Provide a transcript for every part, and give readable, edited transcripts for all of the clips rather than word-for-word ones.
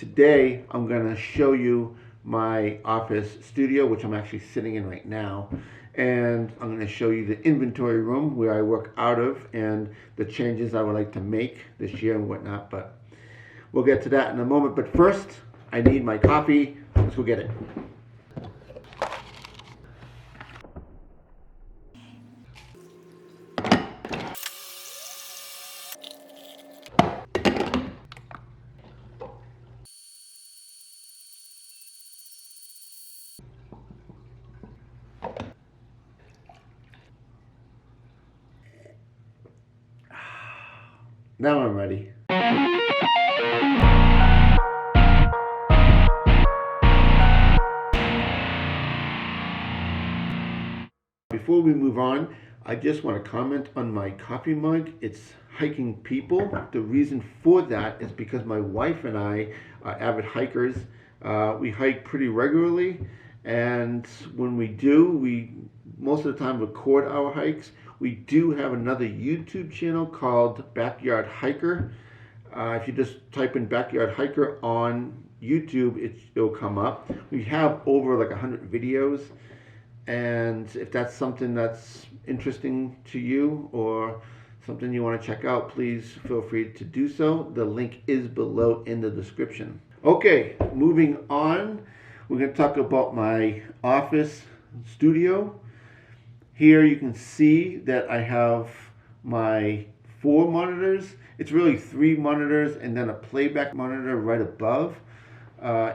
Today I'm going to show you my office studio, which I'm actually sitting in right now, and I'm going to show you the inventory room where I work out of and the changes I would like to make this year and whatnot, but we'll get to that in a moment. But first, I need my coffee. Let's go get it. Now I'm ready. Before we move on, I just want to comment on my coffee mug. It's hiking people. The reason for that is because my wife and I are avid hikers. We hike pretty regularly, and when we do, we most of the time record our hikes. We do have another YouTube channel called Backyard Hiker. If you just type in Backyard Hiker on YouTube, it'll come up. We have over like 100 videos. And if that's something that's interesting to you or something you want to check out, please feel free to do so. The link is below in the description. Okay, moving on. We're going to talk about my office studio. Here you can see that I have my 4 monitors. It's really 3 monitors and then a playback monitor right above.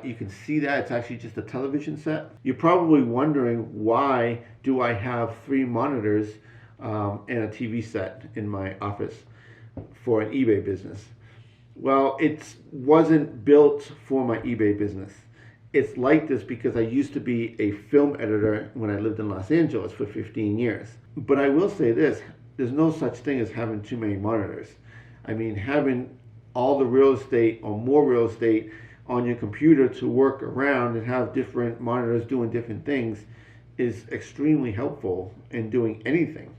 You can see that it's actually just a television set. You're probably wondering, why do I have 3 monitors and a TV set in my office for an eBay business? Well, it wasn't built for my eBay business. It's like this because I used to be a film editor when I lived in Los Angeles for 15 years. But I will say this, there's no such thing as having too many monitors. I mean, having all the real estate or more real estate on your computer to work around and have different monitors doing different things is extremely helpful in doing anything.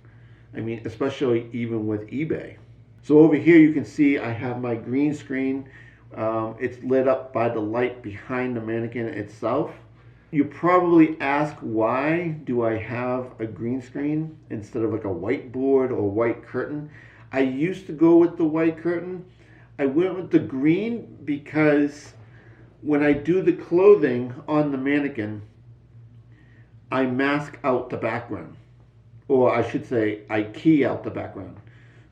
I mean, especially even with eBay. So over here you can see I have my green screen. It's lit up by the light behind the mannequin itself. You probably ask, why do I have a green screen instead of like a whiteboard or white curtain? I used to go with the white curtain. I went with the green because when I do the clothing on the mannequin, I mask out the background. Or I should say, I key out the background.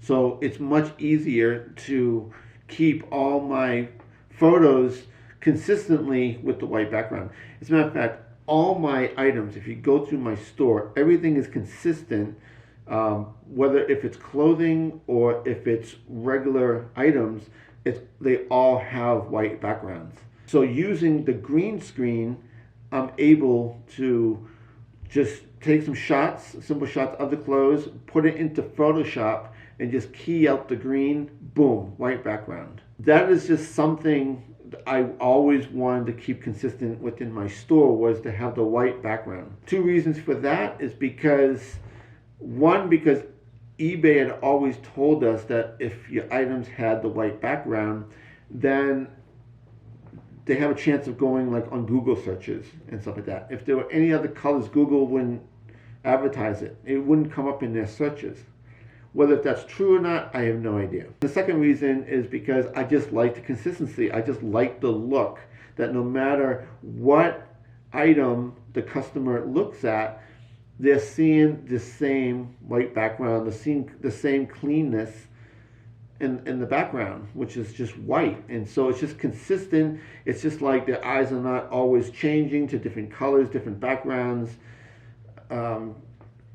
So it's much easier to keep all my photos consistently with the white background. As a matter of fact, all my items, if you go through my store, everything is consistent, whether if it's clothing or if it's regular items, they all have white backgrounds. So using the green screen, I'm able to just take some shots, simple shots of the clothes, put it into Photoshop, and just key out the green, boom, white background. That is just something I always wanted to keep consistent within my store, was to have the white background. 2 reasons for that is because, one, because eBay had always told us that if your items had the white background, then they have a chance of going like on Google searches and stuff like that. If there were any other colors, Google wouldn't advertise it. It wouldn't come up in their searches. Whether that's true or not, I have no idea. The second reason is because I just like the consistency. I just like the look, that no matter what item the customer looks at, they're seeing the same white background, they're seeing the same cleanness in the background, which is just white. And so it's just consistent. It's just like their eyes are not always changing to different colors, different backgrounds.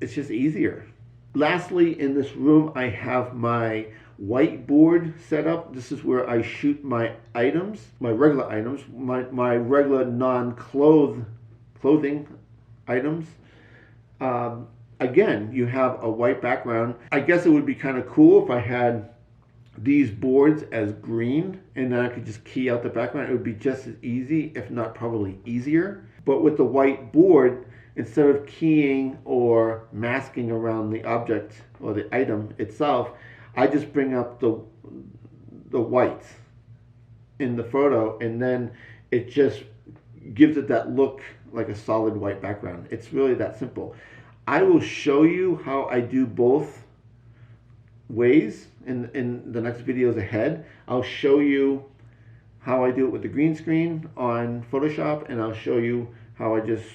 It's just easier. Lastly, in this room, I have my whiteboard set up. This is where I shoot my items, my regular items, my regular non-clothing items. Again, you have a white background. I guess it would be kind of cool if I had these boards as green and then I could just key out the background. It would be just as easy, if not probably easier. But with the white board, instead of keying or masking around the object or the item itself, I just bring up the whites in the photo, and then it just gives it that look like a solid white background. It's really that simple. I will show you how I do both ways in the next videos ahead. I'll show you how I do it with the green screen on Photoshop, and I'll show you how I just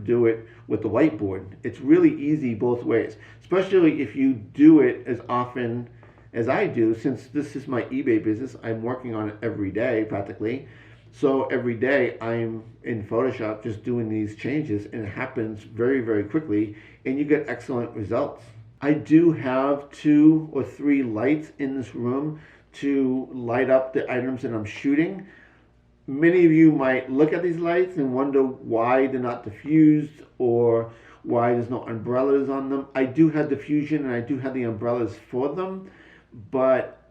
do it with the whiteboard. It's really easy both ways, especially if you do it as often as I do. Since this is my eBay business, I'm working on it every day practically. So every day I'm in Photoshop just doing these changes, and it happens very, very quickly, and you get excellent results. I do have 2 or 3 lights in this room to light up the items that I'm shooting. Many of you might look at these lights and wonder why they're not diffused or why there's no umbrellas on them. I do have diffusion and I do have the umbrellas for them, but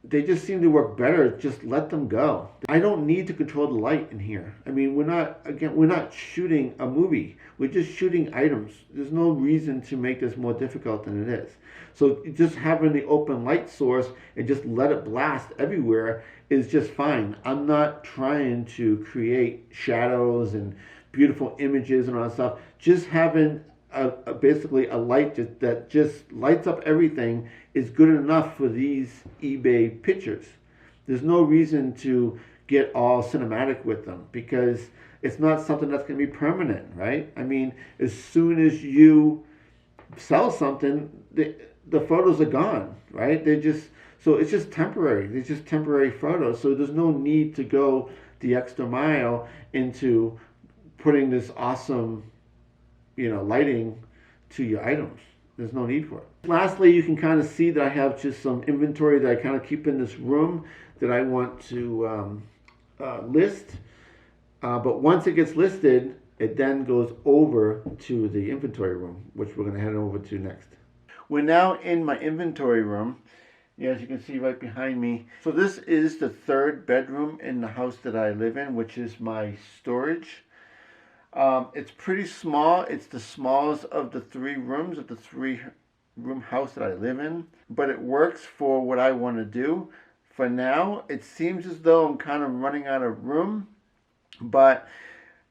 they just seem to work better. Just let them go. I don't need to control the light in here. I mean, we're not shooting a movie. We're just shooting items. There's no reason to make this more difficult than it is. So just having the open light source and just let it blast everywhere is just fine. I'm not trying to create shadows and beautiful images and all that stuff. Just having basically a light that just lights up everything is good enough for these eBay pictures. There's no reason to get all cinematic with them because it's not something that's going to be permanent, right? I mean, as soon as you sell something, the photos are gone, right? So it's just temporary. They're just temporary photos. So there's no need to go the extra mile into putting this awesome, lighting to your items. There's no need for it. Lastly, you can kind of see that I have just some inventory that I kind of keep in this room that I want to list. But once it gets listed, it then goes over to the inventory room, which we're going to head over to next. We're now in my inventory room, as you can see right behind me. So this is the 3rd bedroom in the house that I live in, which is my storage. It's pretty small. It's the smallest of the 3 rooms of the 3-room house that I live in, but it works for what I want to do. For now, it seems as though I'm kind of running out of room, but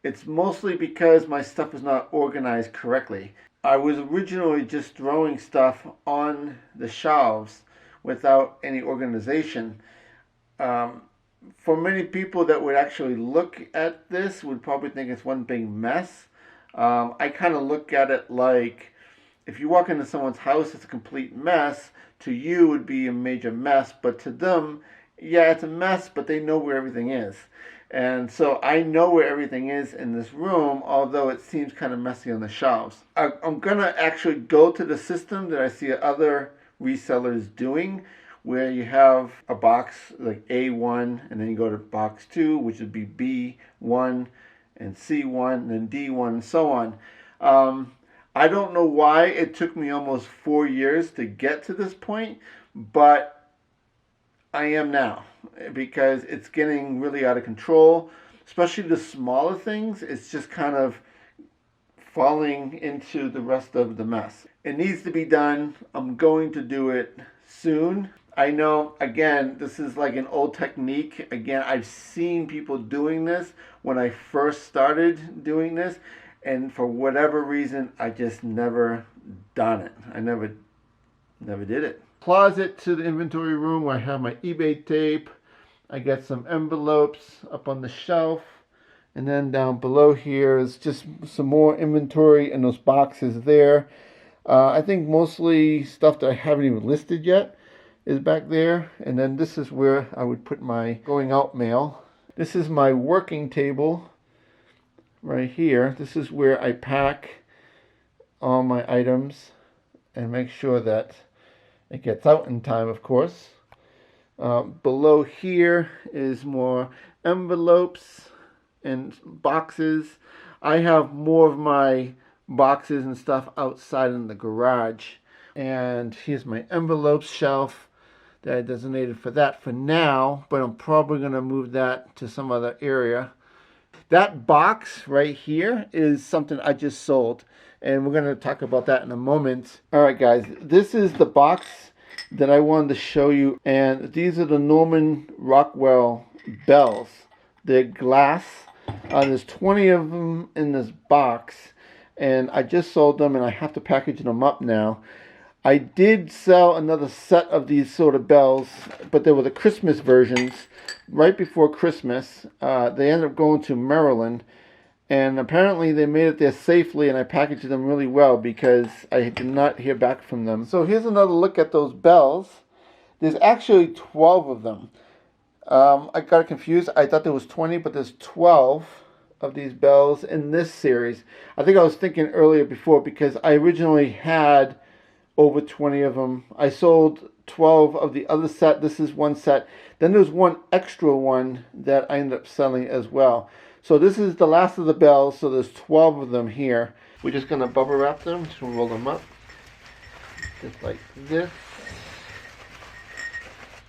it's mostly because my stuff is not organized correctly. I was originally just throwing stuff on the shelves without any organization. For many people that would actually look at this would probably think it's one big mess. I kind of look at it like if you walk into someone's house, it's a complete mess. To you, it would be a major mess, but to them, yeah, it's a mess, but they know where everything is. And so I know where everything is in this room, although it seems kind of messy on the shelves. I'm going to actually go to the system that I see other resellers doing, where you have a box like A1, and then you go to box 2, which would be B1, and C1, and then D1, and so on. I don't know why it took me almost 4 years to get to this point, but I am now, because it's getting really out of control, especially the smaller things. It's just kind of falling into the rest of the mess. It needs to be done. I'm going to do it soon. I know, again, this is like an old technique. Again, I've seen people doing this when I first started doing this, and for whatever reason, I just never done it. I never did it. Closet to the inventory room where I have my eBay tape. I got some envelopes up on the shelf, and then down below here is just some more inventory in those boxes there. I think mostly stuff that I haven't even listed yet is back there, and then this is where I would put my going out mail. This is my working table right here. This is where I pack all my items and make sure that it gets out in time, of course. Below here is more envelopes and boxes. I have more of my boxes and stuff outside in the garage. And here's my envelopes shelf that I designated for that for now, but I'm probably going to move that to some other area. That box right here is something I just sold, and we're going to talk about that in a moment. Alright guys, this is the box that I wanted to show you, and these are the Norman Rockwell bells. They're glass. There's 20 of them in this box, and I just sold them, and I have to package them up now. I did sell another set of these sort of bells, but they were the Christmas versions right before Christmas. They ended up going to Maryland, and apparently they made it there safely, and I packaged them really well because I did not hear back from them. So here's another look at those bells. There's actually 12 of them. I got confused. I thought there was 20, but there's 12 of these bells in this series. I think I was thinking earlier before because I originally had over 20 of them. I sold 12 of the other set. This is one set. Then there's one extra one that I ended up selling as well. So this is the last of the bells. So there's 12 of them here. We're just going to bubble wrap them. Just roll them up. Just like this.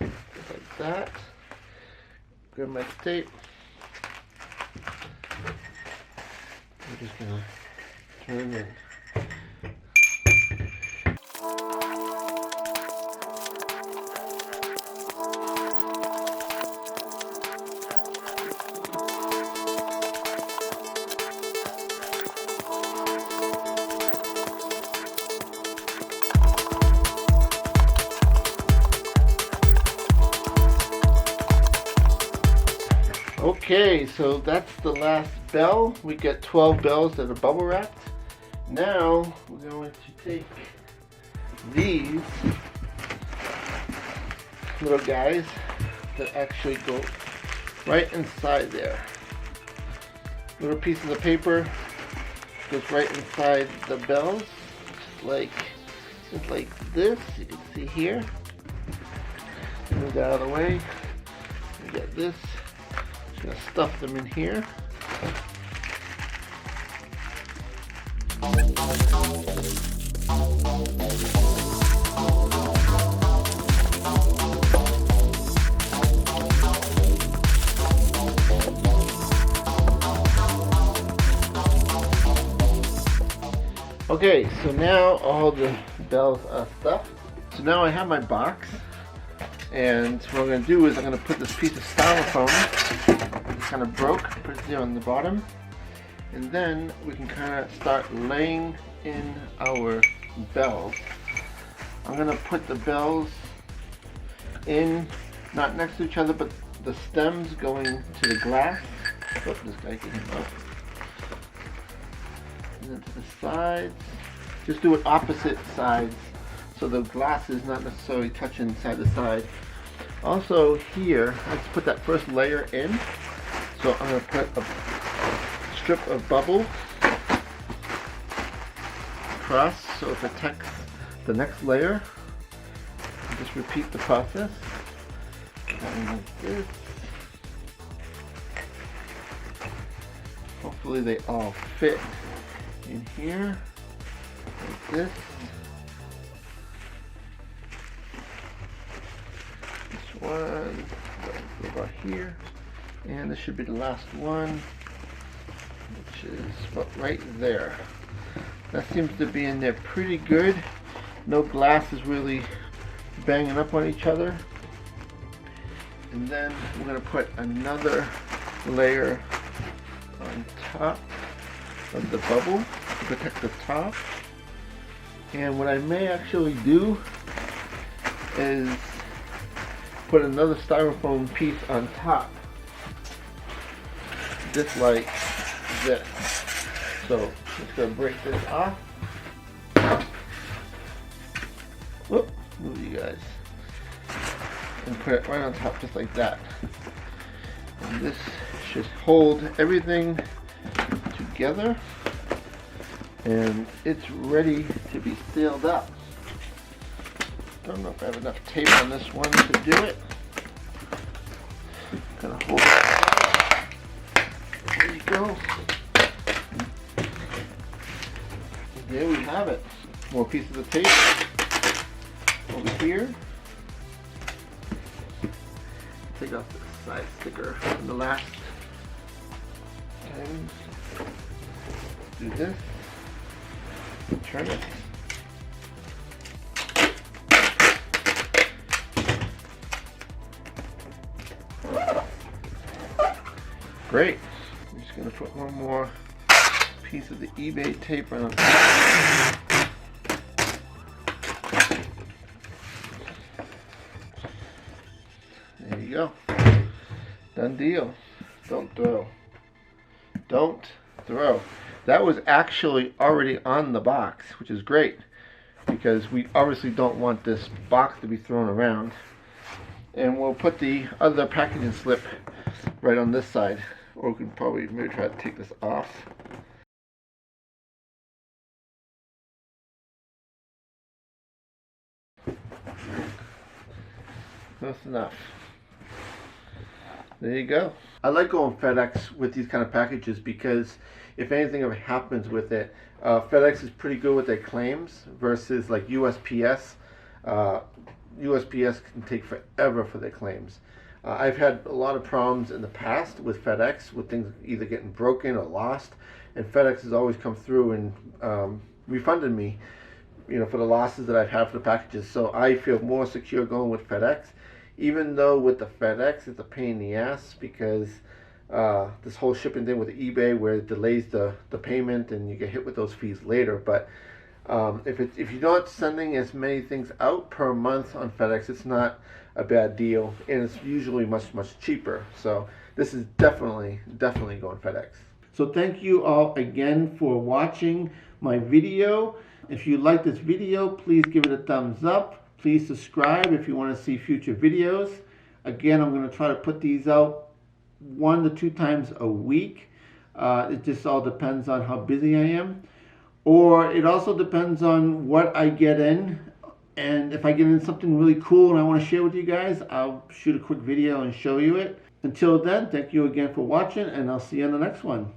Just like that. Grab my tape. I'm just going to turn it. Okay, so that's the last bell. We got 12 bells that are bubble wrapped. Now we're going to take these little guys that actually go right inside there. Little pieces of paper goes right inside the bells, just like this. You can see here. Move that out of the way. We got this. Just gonna stuff them in here. Okay, so now all the bells are stuffed. So now I have my box, and what I'm going to do is I'm going to put this piece of styrofoam, it kind of broke, put it there on the bottom, and then we can kind of start laying in our bells. I'm going to put the bells in, not next to each other, but the stems going to the glass. Oh, this guy can come up. And then to the sides. Just do it opposite sides, so the glass is not necessarily touching side to side. Also here, let's put that first layer in. So I'm going to put a strip of bubble across so it protects the next layer. And just repeat the process. And like this. Hopefully they all fit in here. Like this. This one go about here, and this should be the last one, which is about right there. That seems to be in there pretty good. No glass is really banging up on each other. And then we're going to put another layer on top of the bubble to protect the top. And what I may actually do is put another styrofoam piece on top, just like this. So I'm just going to break this off. Whoop, move you guys. And put it right on top just like that. And this should hold everything together. And it's ready to be sealed up. Don't know if I have enough tape on this one to do it. Gonna hold it. There you go. There we have it. More pieces of tape over here. Take off the side sticker from the last time. Do this. Turn it. great. I'm just going to put one more piece of the eBay tape on. There you go. Done deal. Don't throw. Don't throw. That was actually already on the box, which is great because we obviously don't want this box to be thrown around. And we'll put the other packaging slip right on this side, or we can probably maybe try to take this off. That's enough. There you go. I like going FedEx with these kind of packages because if anything ever happens with it, FedEx is pretty good with their claims versus like USPS. USPS can take forever for their claims. I've had a lot of problems in the past with FedEx, with things either getting broken or lost, and FedEx has always come through and refunded me, for the losses that I've had for the packages. So I feel more secure going with FedEx, even though with the FedEx it's a pain in the ass because this whole shipping thing with eBay where it delays the payment and you get hit with those fees later. But if you're not sending as many things out per month on FedEx, it's not a bad deal, and it's usually much cheaper. So this is definitely going FedEx. So thank you all again for watching my video. If you like this video, please give it a thumbs up. Please subscribe if you want to see future videos. Again, I'm going to try to put these out 1 to 2 times a week. It just all depends on how busy I am. Or it also depends on what I get in. And if I get in something really cool and I want to share with you guys, I'll shoot a quick video and show you it. Until then, thank you again for watching, and I'll see you on the next one.